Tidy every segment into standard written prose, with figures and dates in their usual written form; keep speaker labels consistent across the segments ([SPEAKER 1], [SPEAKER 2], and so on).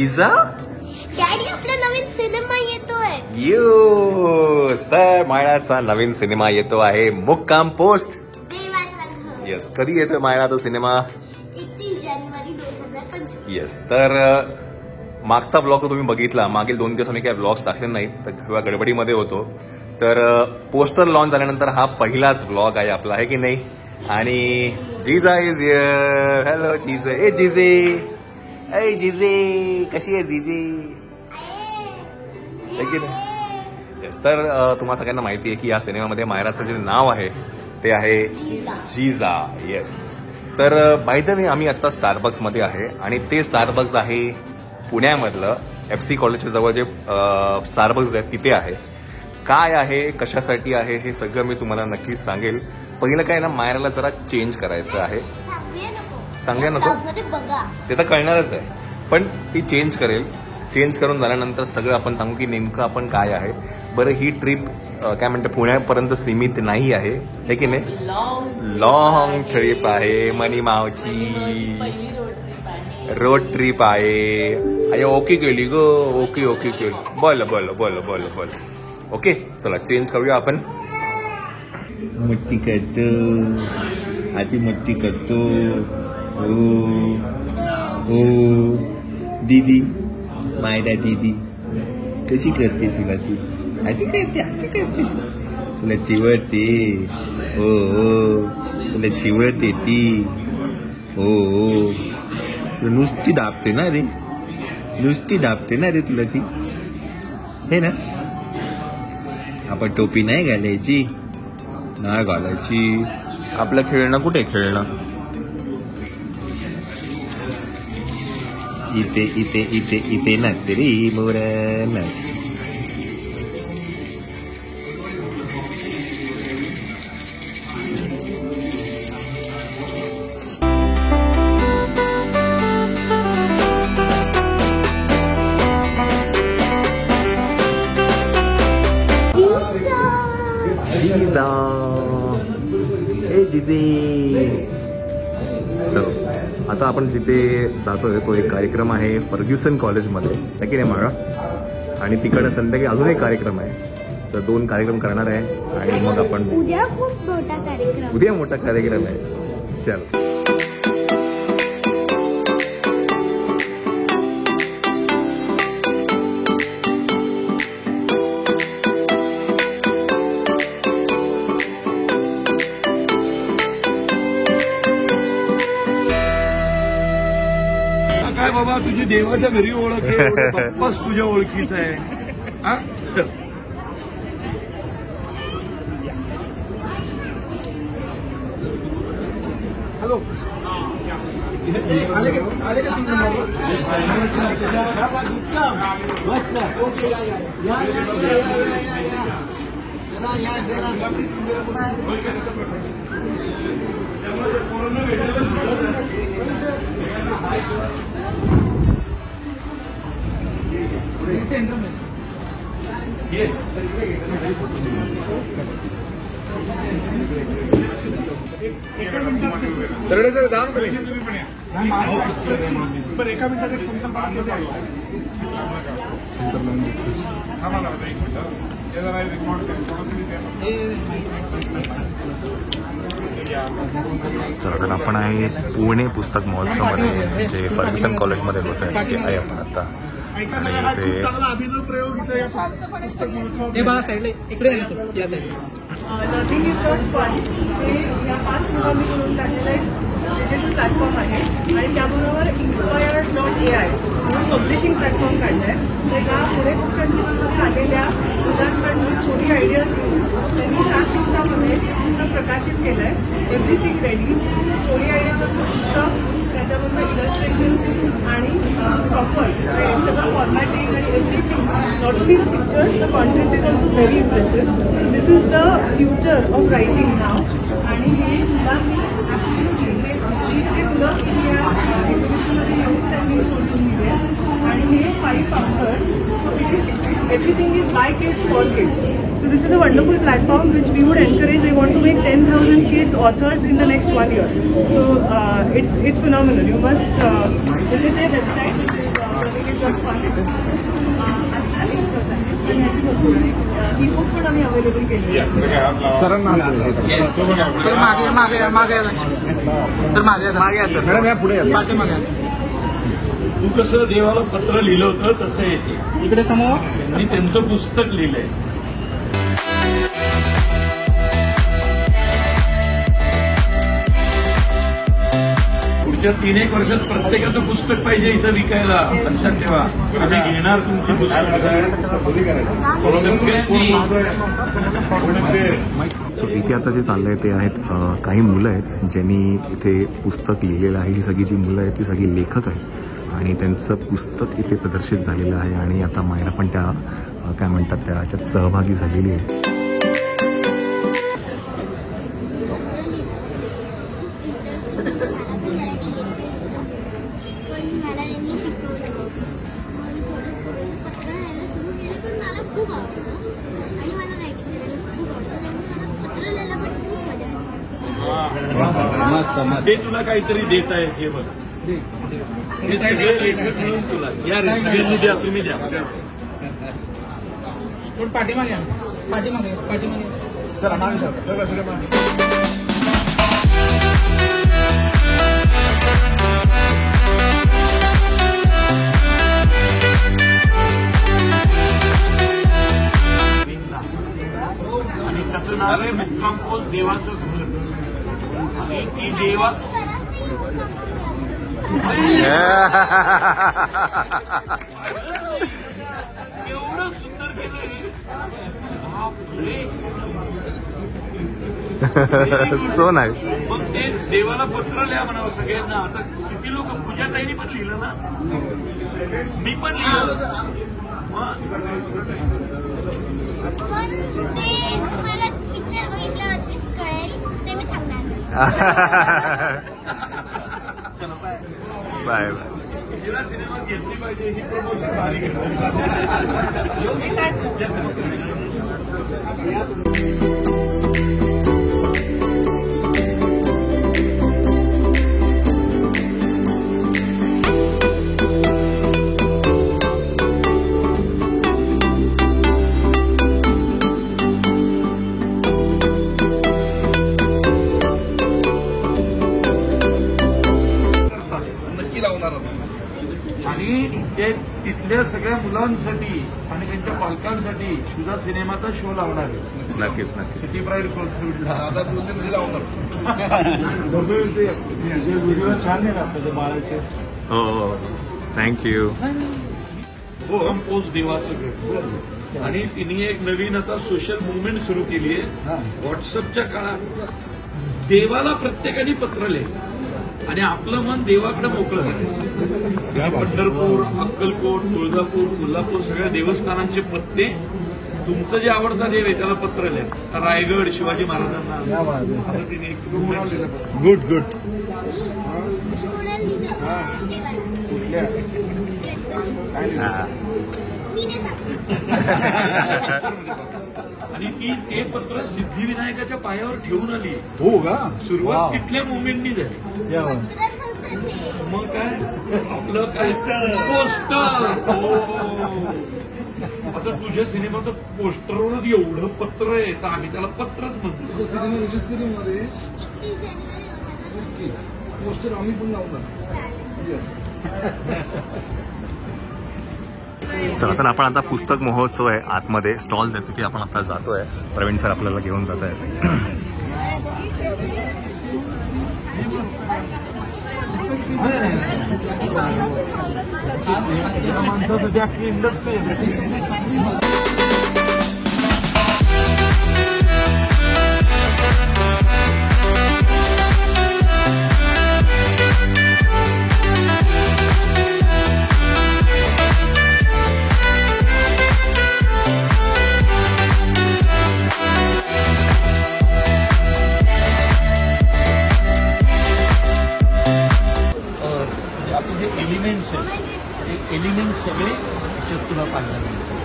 [SPEAKER 1] जिजा
[SPEAKER 2] daddy आपला नवीन cinema येतोय.
[SPEAKER 1] Yes, तर मायराचा नवीन सिनेमा येतो आहे मुक्काम पोस्ट.
[SPEAKER 2] देवाचा घर.
[SPEAKER 1] येस, कधी येतोय मायरा तो सिनेमा?
[SPEAKER 2] 31 जानेवारी 2025.
[SPEAKER 1] येस, तर मागचा व्लॉग तुम्ही बघितला. मागील 2 दिवस आम्ही काही व्लॉग्स टाकले नाहीत, तर किंवा गडबडीमध्ये होतो. तर पोस्टर लॉन्च झाल्यानंतर हा पहिलाच व्लॉग आहे आपला, आहे की नाही? आणि जिजा इज हिअर. हॅलो जिजे. ए जिजे, ए जिजे, कशी आहे जिजे? की नाही? येस, तर तुम्हाला सगळ्यांना माहिती आहे की या सिनेमामध्ये मायराचं जे नाव आहे ते आहे जिजा. येस, तर माहिती नाही, आम्ही आता स्टारबक्समध्ये आहे आणि ते स्टारबक्स आहे पुण्यामधलं FC कॉलेजच्या जवळ जे स्टारबक्स आहे तिथे आहे. काय आहे, कशासाठी आहे, हे सगळं मी तुम्हाला नक्कीच सांगेल. पहिलं काय ना, मायराला जरा चेंज करायचं आहे. सांगूया नको, ते तर कळणारच आहे, पण ती चेंज करेल. चेंज करून झाल्यानंतर सगळं आपण सांगू की नेमकं आपण काय आहे. बरं, ही ट्रिप काय म्हणते पुण्यापर्यंत सीमित नाही आहे, हे की नाही? लॉंग ट्रिप आहे. मनी मावची रोड ट्रिप आहे. अरे ओके केली ग, ओके ओके केली. बोल बोल बोल बोल बोल. ओके, चला चेंज करूया आपण. मट्टी करतो, आधी मट्टी करतो. हो हो दीदी, मायरा दीदी कशी करते तुला? ती अशी करते तुला चिवडते. हो हो, तुला चिवडते ती. हो हो, नुसती दाबते ना रे, नुसती दाबते ना रे तुला ती, हे ना? आपण टोपी नाही घालायची, नाही घालायची. आपलं खेळणं कुठे खेळणं? इथे इथे इथे इथे नाचते रे मोर नाच. जिजा, ए जिजे. चलो, आता आपण जिथे जातोय तो एक कार्यक्रम आहे फर्ग्युसन कॉलेजमध्ये, आहे की नाही माळा? आणि तिकडे संध्याकाळी अजून एक कार्यक्रम आहे. तर 2 कार्यक्रम करणार आहे आणि मग आपण
[SPEAKER 2] उद्या खूप मोठा कार्यक्रम.
[SPEAKER 1] उद्या मोठा कार्यक्रम आहे. चल,
[SPEAKER 3] काय बाबा, तुझी देवाच्या घरी ओळख आहे, बस तुझ्या ओळखीचं आहे. हा, चल. हॅलो, आले का तरडेचं दान करेल. बरं, एका मिनिटात एक संकल्पना
[SPEAKER 1] चला, तर आपण आहे पुणे पुस्तक महोत्सवमध्ये, जे फर्ग्युसन कॉलेजमध्ये होत आहे ते आहे आपण आता. आणि ते
[SPEAKER 3] चांगला अभिनव प्रयोग इथं या पुस्तक महोत्सवात.
[SPEAKER 4] लर्निंग इज नॉट फन हे या 5 मुलांनी मिळून काढलेलं एक डिजिटल प्लॅटफॉर्म आहे. आणि त्याबरोबर inspired.ai म्हणून पब्लिशिंग प्लॅटफॉर्म काढलं आहे. तर ह्या पुणे बुक फेस्टिवलमध्ये आलेल्या मुलांकडून स्टोरी आयडियाज घेऊन त्यांनी 7 दिवसामध्ये पुस्तक प्रकाशित केलं आहे. Everything ready. स्टोरी आयडियामधलं पुस्तक, त्याच्याबरोबर इलस्ट्रेशन आणि प्रॉपर सगळं फॉर्मॅटिंग आणि everything. Not only the pictures, the content is also very impressive. So this is the future of writing now. आणि हे मुलांनी ॲक्च्युअली ही सगळी मुलं एक्झिबिशनमध्ये येऊन त्यांनी सोडून दिले. आणि हे 5 authors. So it is everything is by Keats for kids. So this is a wonderful platform which we would encourage. They want to make 10,000 kids authors in the next 1 year. So it's phenomenal. You must visit their website, which is e-book पण आम्ही available केलेली आहे.
[SPEAKER 5] सरांना
[SPEAKER 3] तू कसं देवाला पत्र लिहिलं होतं तसं येते
[SPEAKER 5] इकडे समोर
[SPEAKER 3] त्यांनी त्यांचं पुस्तक लिहिलंय. पुढच्या 3-1 वर्षात प्रत्येकाचं पुस्तक पाहिजे इथं विकायला. लक्षात ठेवा, आम्ही घेणार तुमची पुस्तकं.
[SPEAKER 1] सो इथे आता जे चाललंय ते आहेत काही मुलं आहेत ज्यांनी इथे पुस्तक लिहिलेलं आहे. ही सगळी जी मुलं आहेत ती सगळी लेखक आहेत आणि त्यांचं पुस्तक इथे प्रदर्शित झालेलं आहे आणि आता मायरा पण त्या काय म्हणतात त्याच्यात सहभागी झालेली आहे.
[SPEAKER 3] ते तुला काहीतरी देत आहेत हे बघ. हे सगळे लेखक मिळून तुला या रेसिपी द्या, तुम्ही द्या.
[SPEAKER 5] पाठीमागे चला मागे
[SPEAKER 3] आणि त्याचं नाव आहे मुक्काम पोस्ट देवाचं घर. आणि ती देवा एवढं सुंदर केलंय.
[SPEAKER 1] So nice.
[SPEAKER 3] मग ते देवाला पत्र लिहा म्हणावं सगळ्यांना. आता किती लोक, पूजाताईंनी पण लिहिलं ना, मी पण लिहिलं.
[SPEAKER 2] पण ते मला पिक्चर बघितल्यावरतीच कळेल, ते मी सांगणार.
[SPEAKER 1] Bye bye.
[SPEAKER 3] तिला सिनेमात घेतली पाहिजे ही प्रमोशन भारी घेतली. आणि ते तिथल्या सगळ्या मुलांसाठी आणि त्यांच्या पालकांसाठी तुझा सिनेमाचा शो लावणार आहे.
[SPEAKER 1] नक्कीच नक्कीच.
[SPEAKER 3] सिटी प्राईड कोल्हापूरला.
[SPEAKER 5] आता 2-3 दिवशी लावणार. व्हिडिओ छान आहे ना आपल्या बाळाचे.
[SPEAKER 1] हो हो थँक्यू.
[SPEAKER 3] कंपोज देवाचं घर. आणि तिने एक नवीन आता सोशल मुवमेंट सुरू केली आहे. व्हॉट्सअपच्या काळात देवाला प्रत्येकाने पत्र लिहिलं आणि आपलं मन देवाकडे मोकळं झालं. पंढरपूर, अक्कलकोट, तुळजापूर, कोल्हापूर सगळ्या देवस्थानांचे पत्ते, तुमचं जे आवडता देव आहे त्याला पत्र लिहा. रायगड, शिवाजी महाराजांना असं तिने एक
[SPEAKER 5] गुड गुड.
[SPEAKER 3] आणि ती ते पत्र सिद्धिविनायकाच्या पायावर ठेवून आली.
[SPEAKER 5] हो का?
[SPEAKER 3] सुरुवात तिथल्या मुवमेंटनी झाली. मग काय आपलं काय पोस्टर. आता तुझ्या सिनेमाचं पोस्टरवरच एवढं पत्र आहे तर आम्ही त्याला पत्रच म्हणतो.
[SPEAKER 5] सिनेमा रिलीज मध्ये
[SPEAKER 2] 31 जानेवारी
[SPEAKER 5] पोस्टर आम्ही पण लावणार. येस.
[SPEAKER 1] चला तर आपण आता पुस्तक महोत्सव आहे आतमध्ये स्टॉल्स आहेत तिथे आपण आता जातोय. प्रवीण सर आपल्याला घेऊन जात आहेत.
[SPEAKER 3] माणसासाठी अख्खी इंडस्ट्री आहे. एलिमेंट्स आहेत ते एलिमेंट सगळे त्याच्यात तुला पाहायला मिळतात.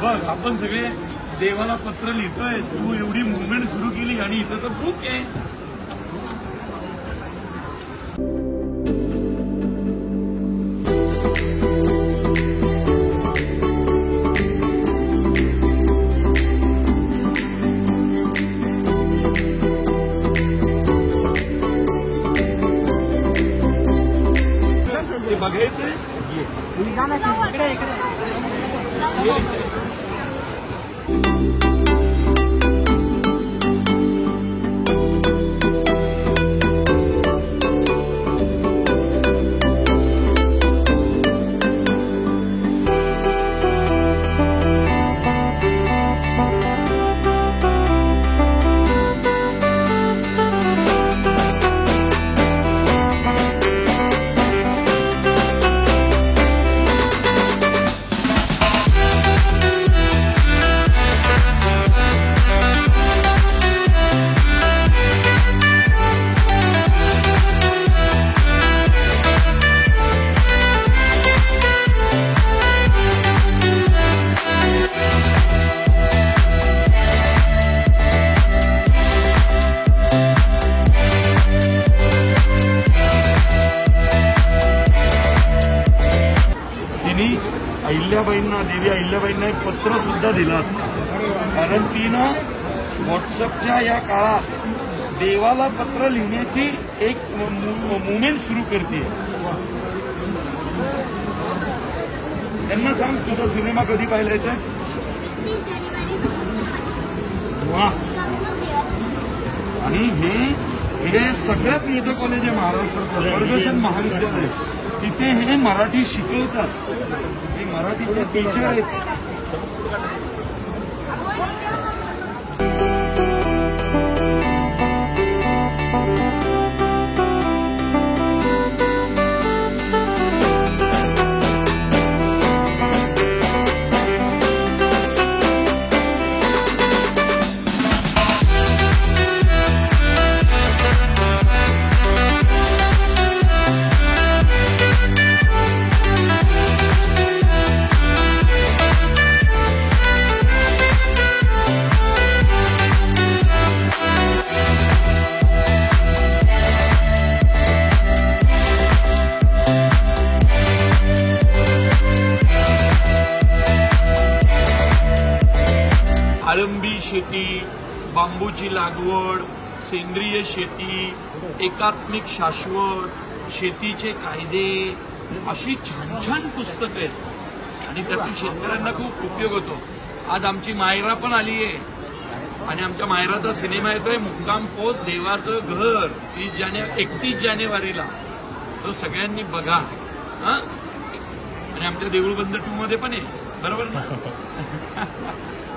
[SPEAKER 3] बघ आपण सगळे देवाला पत्र लिहितोय, तू एवढी मुवमेंट सुरू केली आणि इथं तर बुक आहे. ते बघायचंय. देवी अहिल्याबाईंना एक पत्र सुद्धा दिलं, कारण तिनं व्हॉट्सअपच्या या काळात देवाला पत्र लिहिण्याची एक मुवमेंट सुरू करते. त्यांना सांग तुझा सिनेमा कधी पाहिलाय ते. वा. आणि हे सगळ्यात मोठं कॉलेज आहे महाराष्ट्रात, फर्ग्युसन महाविद्यालय. तिथे हे मराठी शिकवतात, हे मराठीचे टीचर आहेत. आळंबी शेती, बांबूची लागवड, सेंद्रिय शेती, एकात्मिक शाश्वत, शेतीचे कायदे, अशी छान छान पुस्तकं आहेत आणि त्यातून शेतकऱ्यांना खूप उपयोग होतो. आज आमची मायरा पण आली आहे आणि आमच्या मायराचा सिनेमा येतोय मुक्काम पोस्ट देवाचं घर 31 जानेवारीला. तो सगळ्यांनी बघा. आणि आमच्या देऊळबंद 2 मध्ये पण आहे, बरोबर ना.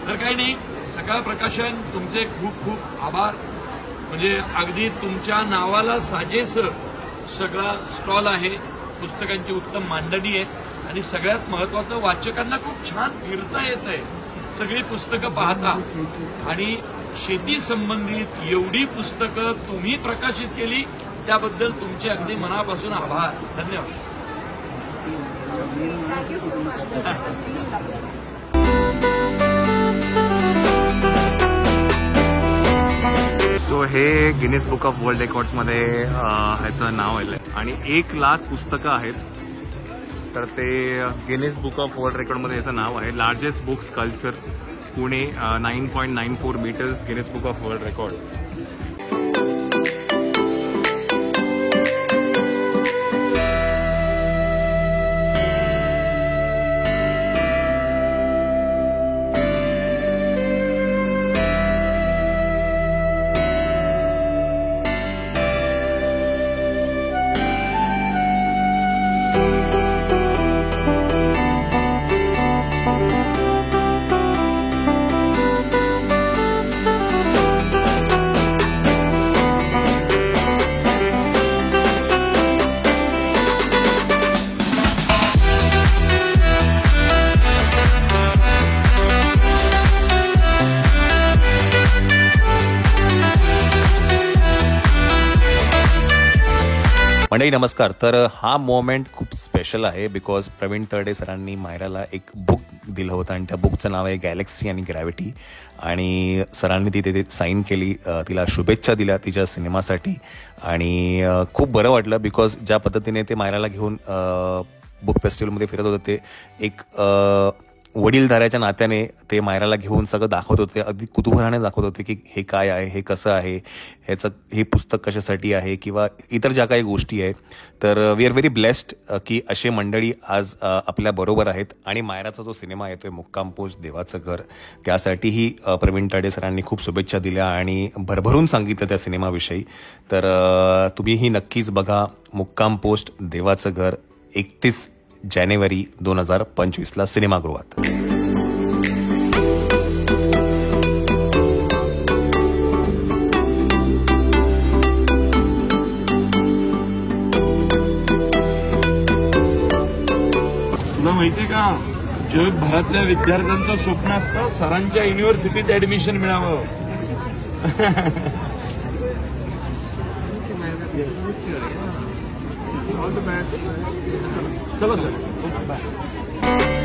[SPEAKER 3] तर काही नाही, सकाळ प्रकाशन तुमचे खूप खूप आभार. म्हणजे अगदी तुमच्या नावाला साजेसं सगळा स्टॉल आहे, पुस्तकांची उत्तम मांडणी आहे आणि सगळ्यात महत्वाचं वाचकांना खूप छान फिरता येत आहे, सगळी पुस्तकं पाहता. आणि शेती संबंधित एवढी पुस्तकं तुम्ही प्रकाशित केली त्याबद्दल तुमचे अगदी मनापासून आभार. धन्यवाद.
[SPEAKER 4] Thank you so much.
[SPEAKER 1] सो हे गिनीज बुक ऑफ वर्ल्ड रेकॉर्ड्समध्ये ह्याचं नाव आहे आणि 1,00,000 पुस्तकं आहेत. तर ते गिनीज बुक ऑफ वर्ल्ड रेकॉर्डमध्ये याचं नाव आहे. Largest book sculpture Pune, 9.94 metres, Guinness book of world record. मंडळी नमस्कार. तर हा मोमेंट खूप स्पेशल आहे बिकॉज प्रवीण तरडे सरांनी मायराला एक बुक दिलं होतं आणि त्या बुकचं नाव आहे गॅलेक्सी आणि ग्रॅव्हिटी. आणि सरांनी ती तिथे साईन केली, तिला शुभेच्छा दिल्या तिच्या सिनेमासाठी. आणि खूप बरं वाटलं बिकॉज ज्या पद्धतीने ते मायराला घेऊन बुक फेस्टिवलमध्ये फिरत होते ते एक वडीलधाऱ्याच्या नात्याने ते मायराला घेऊन सगळं दाखवत होते, अगदी कुतूहलाने दाखवत होते की हे काय आहे, हे कसं आहे, हे पुस्तक कशासाठी आहे किंवा इतर ज्या काही गोष्टी आहे. तर वी आर व्हेरी ब्लेस्ड की अशी मंडळी आज आपल्याबरोबर आहेत. आणि मायराचा जो सिनेमा येतोय मुक्काम पोस्ट देवाचं घर, त्यासाठीही प्रवीण तरडे सरांनी खूप शुभेच्छा दिल्या आणि भरभरून सांगितलं त्या सिनेमाविषयी. तर तुम्हीही नक्कीच बघा मुक्काम पोस्ट देवाचं घर 31 जानेवारी 2025 सिनेमागृहात.
[SPEAKER 3] तुला माहितीये का, जगभरातल्या विद्यार्थ्यांचं स्वप्न असतं सरांच्या युनिव्हर्सिटीत ऍडमिशन मिळावं. चला सर, बाय.